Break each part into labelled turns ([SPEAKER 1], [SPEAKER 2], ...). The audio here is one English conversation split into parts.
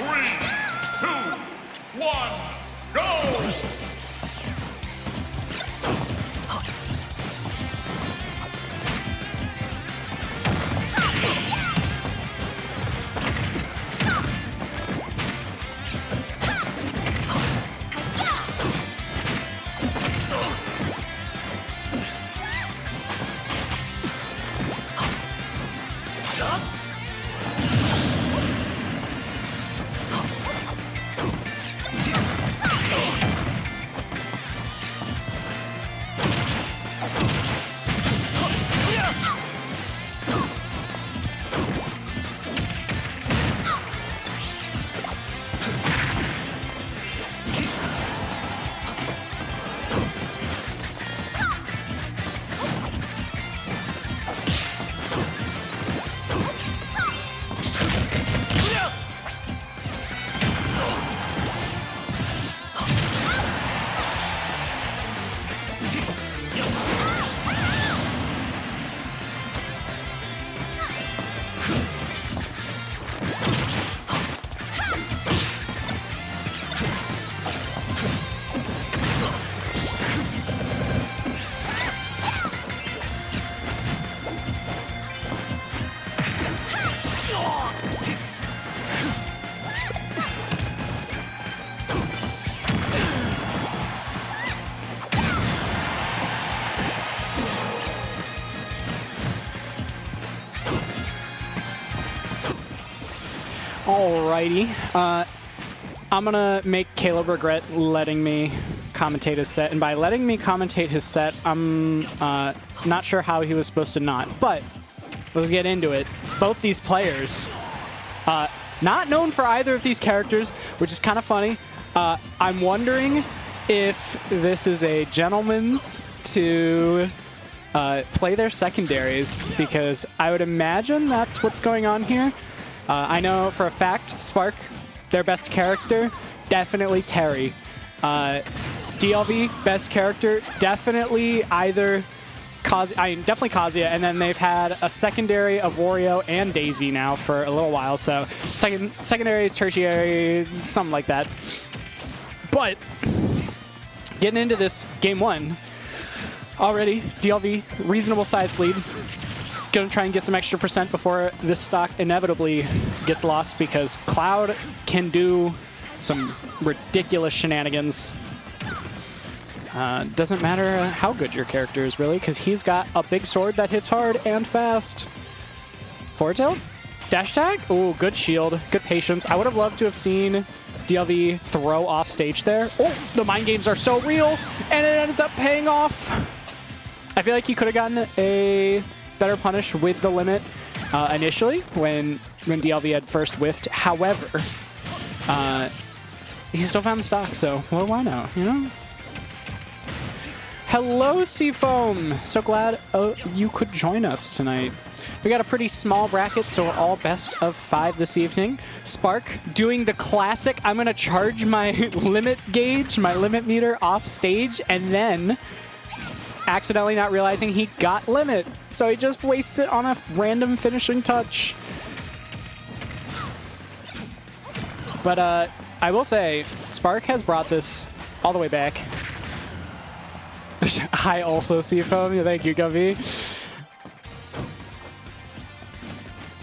[SPEAKER 1] 2, 1, go!
[SPEAKER 2] Alrighty. I'm gonna make Caleb regret letting me commentate his set, and by letting me commentate his set, I'm not sure how he was supposed to not, but let's get into it. Both these players, not known for either of these characters, which is kind of funny. I'm wondering if this is a gentleman's to play their secondaries, because I would imagine that's what's going on here. I know for a fact, Spark, their best character, definitely Terry. DLV, best character, definitely either definitely Kazuya, and then they've had a secondary of Wario and Daisy now for a little while, so secondaries, tertiary, something like that. But getting into this game one, already DLV, reasonable sized lead. Gonna try and get some extra percent before this stock inevitably gets lost, because Cloud can do some ridiculous shenanigans. Doesn't matter how good your character is, really, because he's got a big sword that hits hard and fast. Forward tilt? Dash tag? Ooh, good shield. Good patience. I would have loved to have seen DLV throw off stage there. Oh, the mind games are so real, and it ends up paying off. I feel like he could have gotten a better punish with the limit initially when DLV had first whiffed. However, he still found the stock, so well, why not, you know? Hello, Seafoam! So glad you could join us tonight. We got a pretty small bracket, so we're all best of 5 this evening. Spark doing the classic, I'm gonna charge my limit gauge, my limit meter off stage, and then accidentally not realizing he got limit. So he just wastes it on a random finishing touch. But I will say, Spark has brought this all the way back. I also see foam. Thank you, Gumby.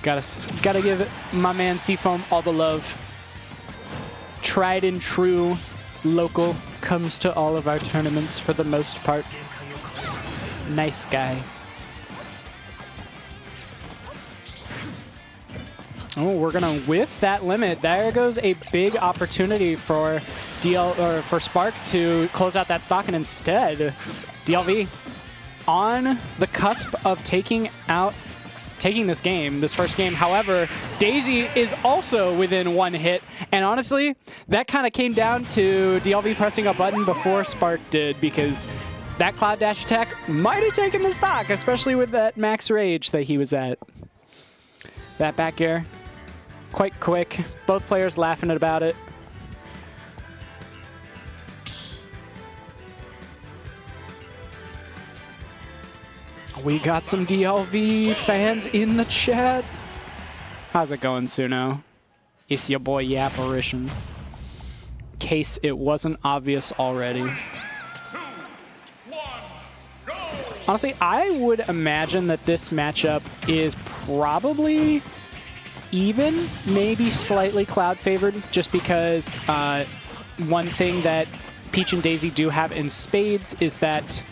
[SPEAKER 2] Gotta give my man Seafoam all the love. Tried and true local, comes to all of our tournaments for the most part. Nice guy. Oh, we're gonna whiff that limit. There goes a big opportunity for for Spark to close out that stock, and instead, DLV on the cusp of taking this game, this first game. However, Daisy is also within one hit, and honestly, that kind of came down to DLV pressing a button before Spark did, because that Cloud Dash attack might have taken the stock, especially with that max rage that he was at. That back air, quite quick. Both players laughing about it. We got some DLV fans in the chat. How's it going, Suno? It's your boy Apparition. In case it wasn't obvious already. Honestly, I would imagine that this matchup is probably even, maybe slightly Cloud favored, just because one thing that Peach and Daisy do have in spades is that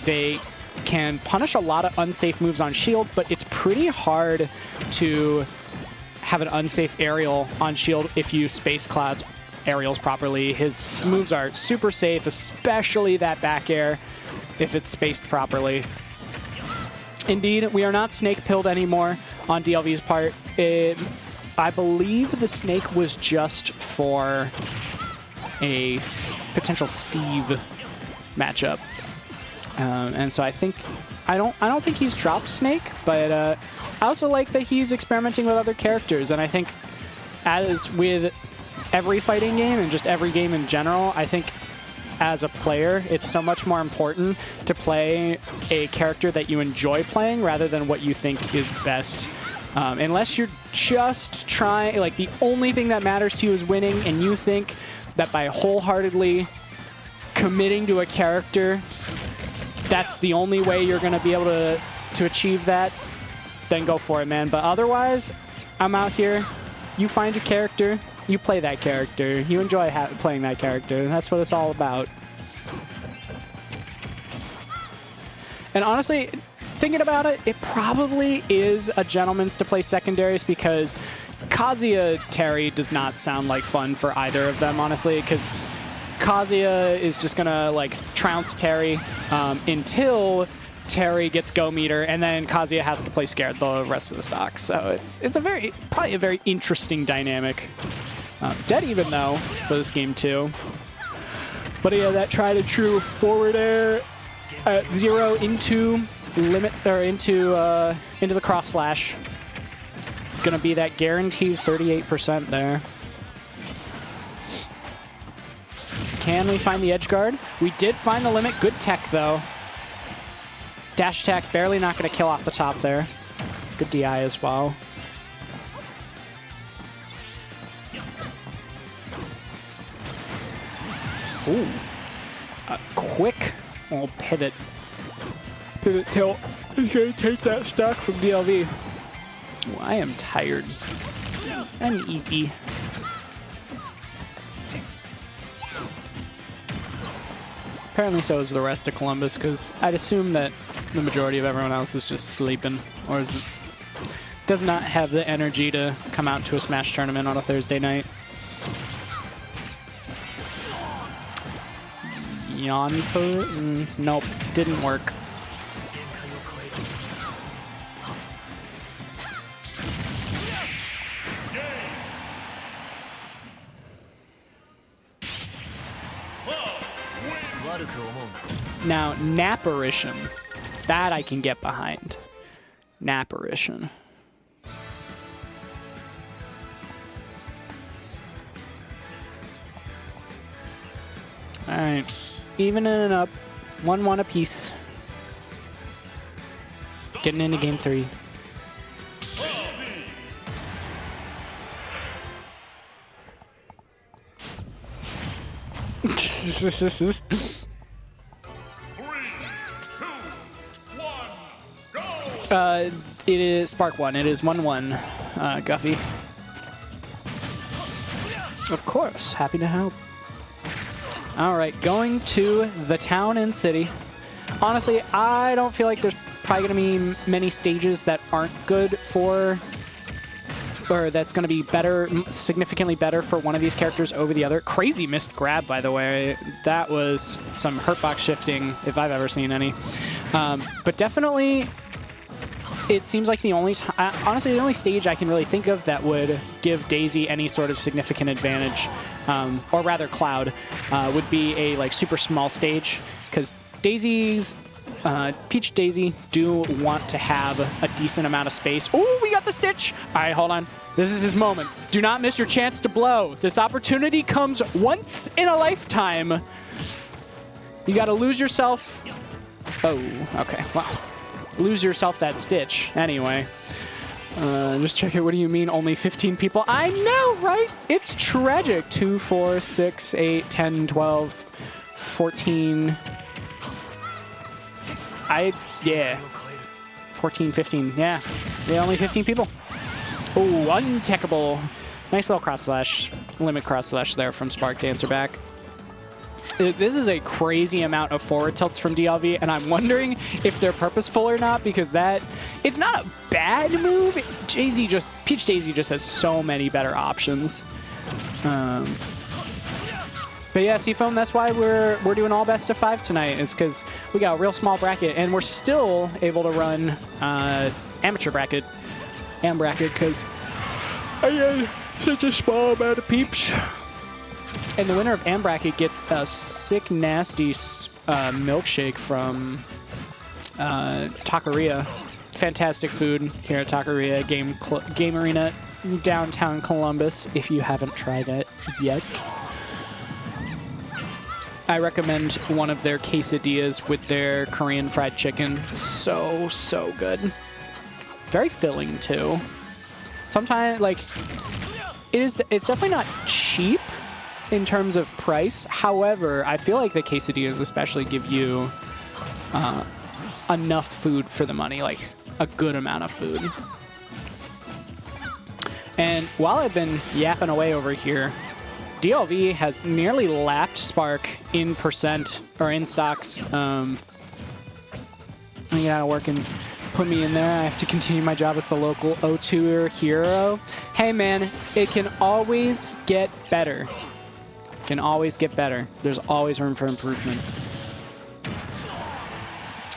[SPEAKER 2] they can punish a lot of unsafe moves on shield, but it's pretty hard to have an unsafe aerial on shield if you space Cloud's aerials properly. His moves are super safe, especially that back air, if it's spaced properly. Indeed, we are not snake-pilled anymore on DLV's part. I believe the snake was just for a potential Steve matchup. And so I don't think he's dropped Snake, but I also like that he's experimenting with other characters. And I think, as with every fighting game and just every game in general, I think as a player, it's so much more important to play a character that you enjoy playing rather than what you think is best. Unless you're just trying, like, the only thing that matters to you is winning, and you think that by wholeheartedly committing to a character, that's the only way you're going to be able to achieve that, then go for it, man. But otherwise, I'm out here. You find a character, you play that character, you enjoy playing that character. That's what it's all about. And honestly, thinking about it, it probably is a gentleman's to play secondaries, because Kazuya Terry does not sound like fun for either of them, honestly, because Kazuya is just gonna like trounce Terry until Terry gets go meter, and then Kazuya has to play scared the rest of the stock. So it's probably a very interesting dynamic. Dead even though for this game too. But yeah, that tried and true forward air at 0 into limit, or into the cross slash. Gonna be that guaranteed 38% there. Can we find the edge guard? We did find the limit. Good tech, though. Dash attack barely not going to kill off the top there. Good DI as well. Ooh. A quick little pivot. Pivot tilt is going to take that stock from DLV. Ooh, I am tired. I'm eepy. Apparently so is the rest of Columbus, because I'd assume that the majority of everyone else is just sleeping, or does not have the energy to come out to a Smash tournament on a Thursday night. Yawn nope, didn't work. Now, Napparition. That I can get behind. Napparition. Alright. Evening it up. 1-1 apiece. Getting into game 3. It is Spark 1. It is 1-1, Guffy. Of course. Happy to help. All right, going to the town and city. Honestly, I don't feel like there's probably going to be many stages that aren't good for, or that's going to be better, significantly better for one of these characters over the other. Crazy missed grab, by the way. That was some hurtbox shifting, if I've ever seen any. But definitely, it seems like the only honestly, the only stage I can really think of that would give Daisy any sort of significant advantage, or rather Cloud, would be a like super small stage, because Daisy's Peach Daisy do want to have a decent amount of space. Oh, we got the Stitch! All right, hold on. This is his moment. Do not miss your chance to blow. This opportunity comes once in a lifetime. You got to lose yourself. Oh, okay. Wow. Lose yourself that Stitch. Anyway. Just check it. What do you mean only 15 people? I know, right? It's tragic. 2, 4, 6, 8, 10, 12, 14. Yeah. 14, 15. Yeah. Only 15 people. Oh, untechable. Nice little cross slash. Limit cross slash there from Spark Dancer back. This is a crazy amount of forward tilts from DLV, and I'm wondering if they're purposeful or not, because it's not a bad move. Peach Daisy just has so many better options. But yeah, Seafoam, that's why we're doing all best of 5 tonight, is because we got a real small bracket, and we're still able to run amateur bracket, AM bracket, because I got such a small amount of peeps. And the winner of AM bracket gets a sick, nasty milkshake from Taqueria. Fantastic food here at Taqueria Game Arena, downtown Columbus, if you haven't tried it yet. I recommend one of their quesadillas with their Korean fried chicken. So, so good. Very filling, too. Sometimes, like, it's definitely not cheap in terms of price. However, I feel like the quesadillas especially give you enough food for the money, like a good amount of food. And while I've been yapping away over here, DLV has nearly lapped Spark in percent, or in stocks. You gotta work and put me in there. I have to continue my job as the local O2 hero. Hey man, it can always get better. Can always get better. There's always room for improvement.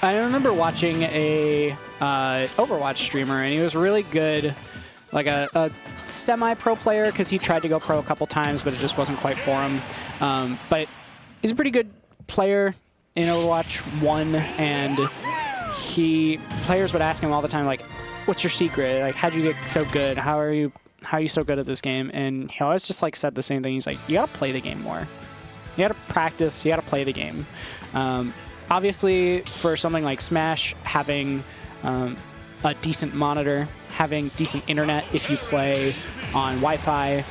[SPEAKER 2] I remember watching a Overwatch streamer, and he was really good, like a semi-pro player, because he tried to go pro a couple times, but it just wasn't quite for him. But he's a pretty good player in Overwatch 1, and players would ask him all the time, like, "What's your secret? Like, how'd you get so good? How are you so good at this game?" And he always just like said the same thing. He's like, you gotta play the game more. You gotta practice. You gotta play the game. Obviously, for something like Smash, having a decent monitor, having decent internet if you play on Wi-Fi,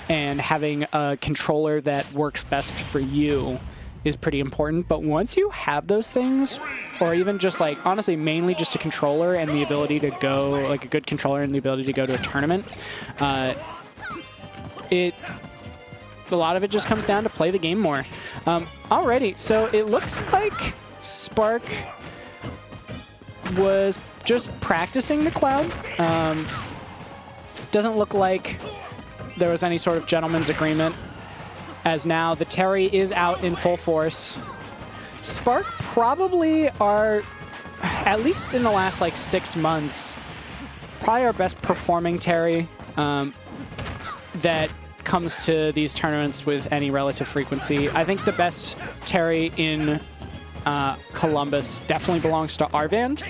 [SPEAKER 2] and having a controller that works best for you is pretty important. But once you have those things, or even just like, honestly, mainly just a controller and the ability to go, like a good controller and the ability to go to a tournament, a lot of it just comes down to play the game more. Alrighty, so it looks like Spark was just practicing the Cloud. Doesn't look like there was any sort of gentleman's agreement, as now the Terry is out in full force. Spark probably are, at least in the last like 6 months, probably our best performing Terry that comes to these tournaments with any relative frequency. I think the best Terry in Columbus definitely belongs to Arvand.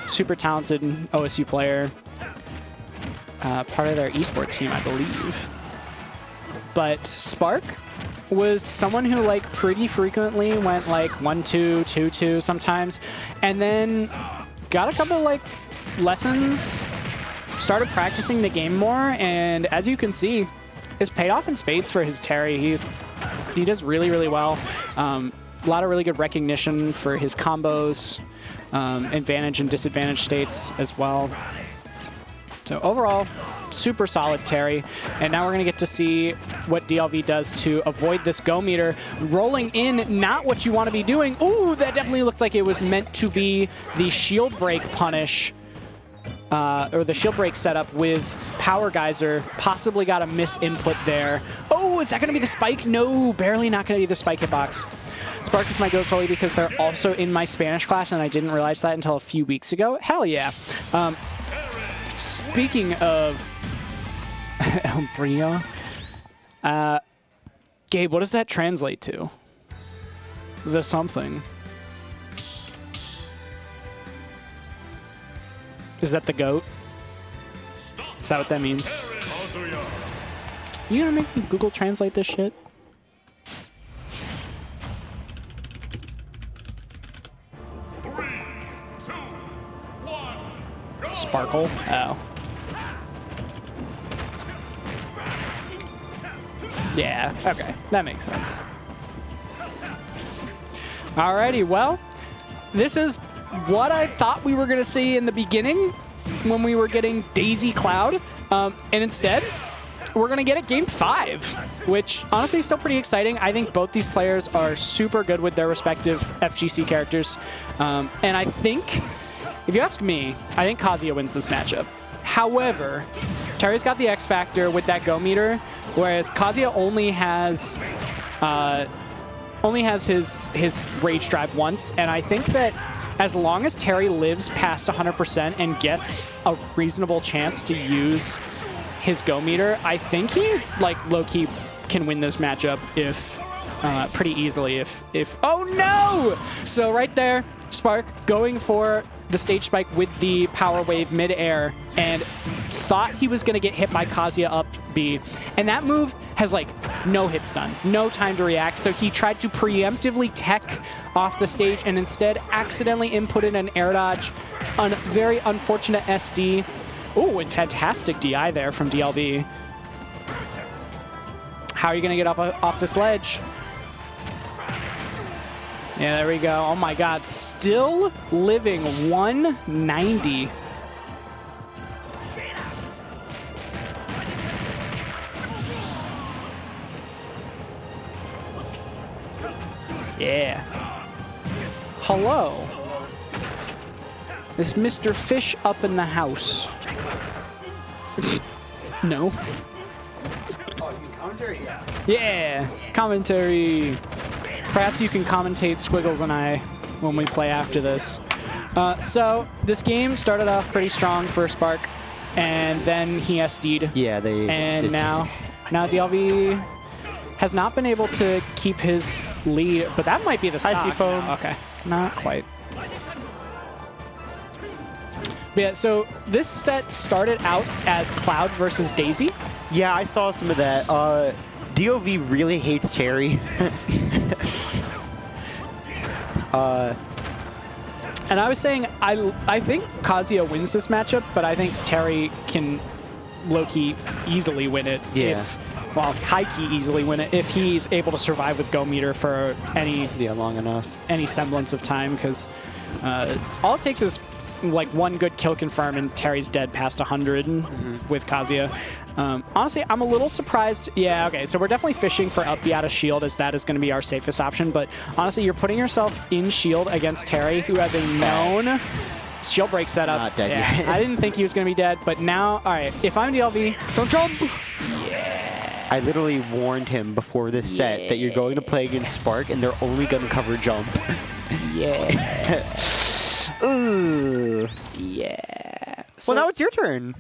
[SPEAKER 2] Super talented OSU player. Part of their esports team, I believe. But Spark was someone who like pretty frequently went like 1-2, 2-2 sometimes, and then got a couple like lessons, started practicing the game more, and as you can see, it's paid off in spades for his Terry. He does really, really well. A lot of really good recognition for his combos, advantage and disadvantage states as well. So overall, super solid Terry. And now we're going to get to see what DLV does to avoid this go meter. Rolling in, not what you want to be doing. Ooh, that definitely looked like it was meant to be the shield break punish, or the shield break setup with Power Geyser. Possibly got a misinput there. Oh, is that going to be the spike? No, barely not going to be the spike hitbox. Spark is my go solely because they're also in my Spanish class, and I didn't realize that until a few weeks ago. Hell yeah. Speaking of El Brio, Gabe, what does that translate to? The something. Is that the goat? Is that what that means? You gonna make me Google Translate this shit? Sparkle? Oh. Yeah, okay. That makes sense. Alrighty, well, this is what I thought we were going to see in the beginning when we were getting Daisy Cloud. And instead, we're going to get it game 5, which honestly is still pretty exciting. I think both these players are super good with their respective FGC characters. And I think, if you ask me, I think Kazuya wins this matchup. However, Terry's got the X Factor with that Go meter, whereas Kazuya only has his Rage Drive once, and I think that as long as Terry lives past 100% and gets a reasonable chance to use his Go meter, I think he, like, low-key can win this matchup if pretty easily if oh no! So right there, Spark going for the stage spike with the power wave mid-air and thought he was going to get hit by Kazuya up B. And that move has, like, no hit stun, no time to react. So he tried to preemptively tech off the stage and instead accidentally inputted an air dodge on very unfortunate SD. Ooh, and fantastic DI there from DLV. How are you going to get up off this ledge? Yeah, there we go. Oh my god, still living 190. Yeah. Hello. Is Mr. Fish up in the house? No.
[SPEAKER 3] Oh, you commentary? Yeah.
[SPEAKER 2] Yeah, commentary. Perhaps you can commentate Squiggles and I when we play after this. So this game started off pretty strong for Spark, and then he SD'd.
[SPEAKER 3] Yeah, they
[SPEAKER 2] and
[SPEAKER 3] did.
[SPEAKER 2] now DLV has not been able to keep his lead, but that might be the stock.
[SPEAKER 3] I see foam.
[SPEAKER 2] Okay, not quite. But yeah, so this set started out as Cloud versus Daisy.
[SPEAKER 3] Yeah, I saw some of that. DLV really hates Cherry.
[SPEAKER 2] And I was saying, I think Kazuya wins this matchup, but I think Terry can low-key easily win it.
[SPEAKER 3] Yeah.
[SPEAKER 2] Well, high-key easily win it if he's able to survive with Go meter for
[SPEAKER 3] long enough.
[SPEAKER 2] any semblance of time, because all it takes is like one good kill confirm and Terry's dead past 100 with Kazuya. Honestly, I'm a little surprised. Yeah, okay, so we're definitely fishing for up B out of shield, as that is going to be our safest option, but honestly, you're putting yourself in shield against Terry, who has a known shield break setup.
[SPEAKER 3] Not dead
[SPEAKER 2] yeah,
[SPEAKER 3] yet.
[SPEAKER 2] I didn't think he was going to be dead, but now, all right, if I'm DLV, don't jump! Yeah.
[SPEAKER 3] I literally warned him before this set that you're going to play against Spark, and they're only going to cover jump.
[SPEAKER 2] Yeah.
[SPEAKER 3] Ooh.
[SPEAKER 2] Yeah.
[SPEAKER 3] Well, now it's your turn.